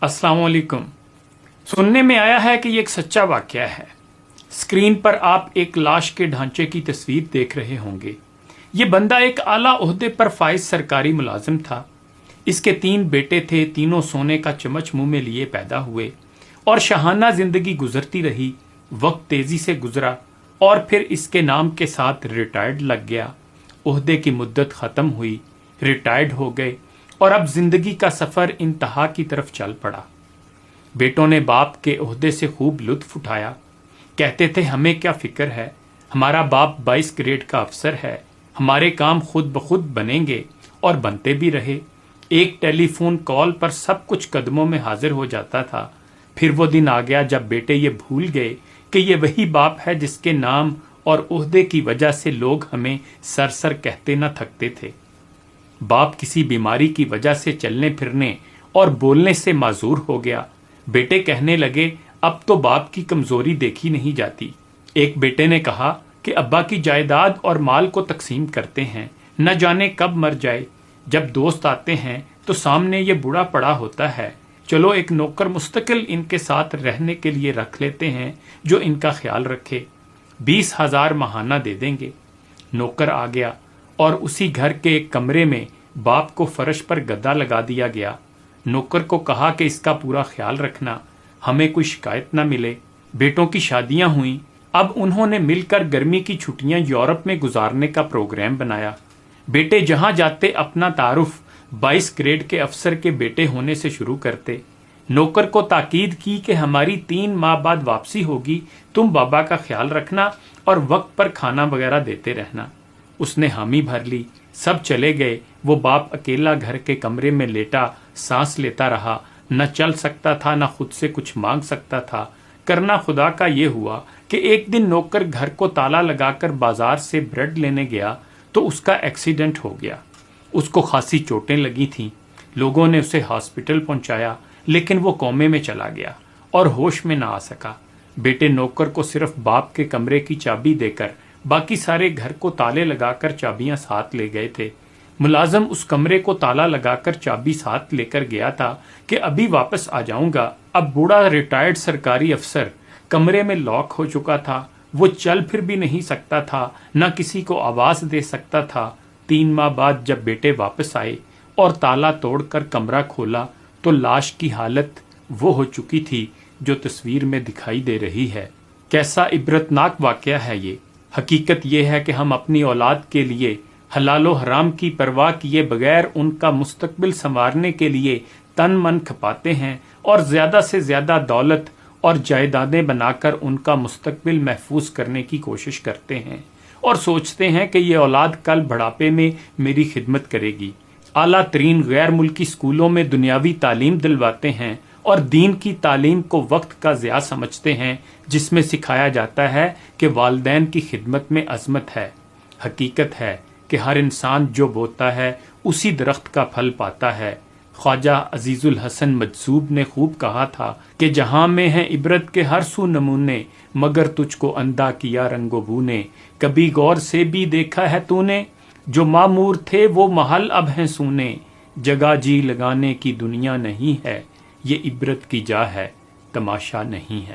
अस्सलाम वालेकुम। सुनने में आया है कि ये एक सच्चा वाकया है। स्क्रीन पर आप एक लाश के ढांचे की तस्वीर देख रहे होंगे। ये बंदा एक आला ओहदे पर फाइज सरकारी मुलाजिम था। इसके 3 बेटे थे, तीनों सोने का चम्मच मुंह में लिए पैदा हुए और शहाना जिंदगी गुजरती रही। वक्त तेजी से गुजरा और फिर इसके नाम के साथ रिटायर्ड लग गया। ओहदे की मुद्दत खत्म हुई, रिटायर्ड हो गए और अब जिंदगी का सफर इंतहा की तरफ चल पड़ा। बेटों ने बाप के ओहदे से खूब लुत्फ उठाया। कहते थे हमें क्या फिक्र है, हमारा बाप 22 ग्रेड का अफसर है, हमारे काम खुद ब खुद बनेंगे, और बनते भी रहे। एक टेलीफोन कॉल पर सब कुछ कदमों में हाजिर हो जाता था। फिर वो दिन आ गया जब बेटे ये भूल गए कि ये वही बाप है जिसके नाम और ओहदे की वजह से लोग हमें सर सर कहते न थकते थे। बाप किसी बीमारी की वजह से चलने फिरने और बोलने से माजूर हो गया। बेटे कहने लगे अब तो बाप की कमजोरी देखी नहीं जाती। एक बेटे ने कहा कि अब्बा की जायदाद और माल को तकसीम करते हैं, न जाने कब मर जाए। जब दोस्त आते हैं तो सामने ये बूढ़ा पड़ा होता है, चलो एक नौकर मुस्तकिल इनके साथ रहने के लिए रख लेते हैं जो इनका ख्याल रखे, 20,000 महाना दे देंगे। नौकर आ गया और उसी घर के एक कमरे में बाप को फर्श पर गद्दा लगा दिया गया। नौकर को कहा कि इसका पूरा ख्याल रखना, हमें कोई शिकायत न मिले। बेटों की शादियां हुई। अब उन्होंने मिलकर गर्मी की छुट्टियां यूरोप में गुजारने का प्रोग्राम बनाया। बेटे जहां जाते अपना तारुफ 22 ग्रेड के अफसर के बेटे होने से शुरू करते। नौकर को ताकीद की कि हमारी 3 माह बाद वापसी होगी, तुम बाबा का ख्याल रखना और वक्त पर खाना वगैरह देते रहना। उसने हामी भर ली। सब चले गए। वो बाप अकेला घर के कमरे में लेटा सांस लेता रहा। न चल सकता था, न खुद से कुछ मांग सकता था। करना खुदा का ये हुआ कि एक दिन नौकर घर को ताला लगाकर बाजार से ब्रेड लेने गया तो उसका एक्सीडेंट हो गया। उसको खासी चोटें लगी थीं। लोगों ने उसे हॉस्पिटल पहुंचाया, लेकिन वो कोमे में चला गया और होश में न आ सका। बेटे नौकर को सिर्फ बाप के कमरे की चाबी देकर बाकी सारे घर को ताले लगाकर चाबियां साथ ले गए थे। मुलाजम उस कमरे को ताला लगाकर चाबी साथ लेकर गया था कि अभी वापस आ जाऊंगा। अब बूढ़ा रिटायर्ड सरकारी अफसर कमरे में लॉक हो चुका था। वो चल फिर भी नहीं सकता था, न किसी को आवाज दे सकता था। 3 माह बाद जब बेटे वापस आए और ताला तोड़कर कमरा खोला तो लाश की हालत वो हो चुकी थी जो तस्वीर में दिखाई दे रही है। कैसा इबरतनाक वाकया है ये। हकीकत ये है कि हम अपनी औलाद के लिए हलालो हराम की परवाह किए बगैर उनका मुस्तकबिल संवारने के लिए तन मन खपाते हैं और ज्यादा से ज्यादा दौलत और जायदादें बनाकर उनका मुस्तकबिल महफूज करने की कोशिश करते हैं और सोचते हैं कि ये औलाद कल बुढ़ापे में मेरी खिदमत करेगी। आला तरीन गैर मुल्की स्कूलों में दुनियावी तालीम दिलवाते हैं और दीन की तालीम को वक्त का ज़िया समझते हैं, जिसमें सिखाया जाता है कि वालिदैन की खिदमत में अजमत है। हकीकत है कि हर इंसान जो बोता है उसी दरख्त का फल पाता है। ख्वाजा अजीजुल हसन मजसूब ने खूब कहा था कि जहां में है इबरत के हर सू नमूने, मगर तुझको अंधा किया रंगो ने। कभी गौर से भी देखा है तूने, जो मामूर थे वो महल अब हैं सूने। जगह जी लगाने की दुनिया नहीं है, ये इबरत की जा है, तमाशा नहीं है।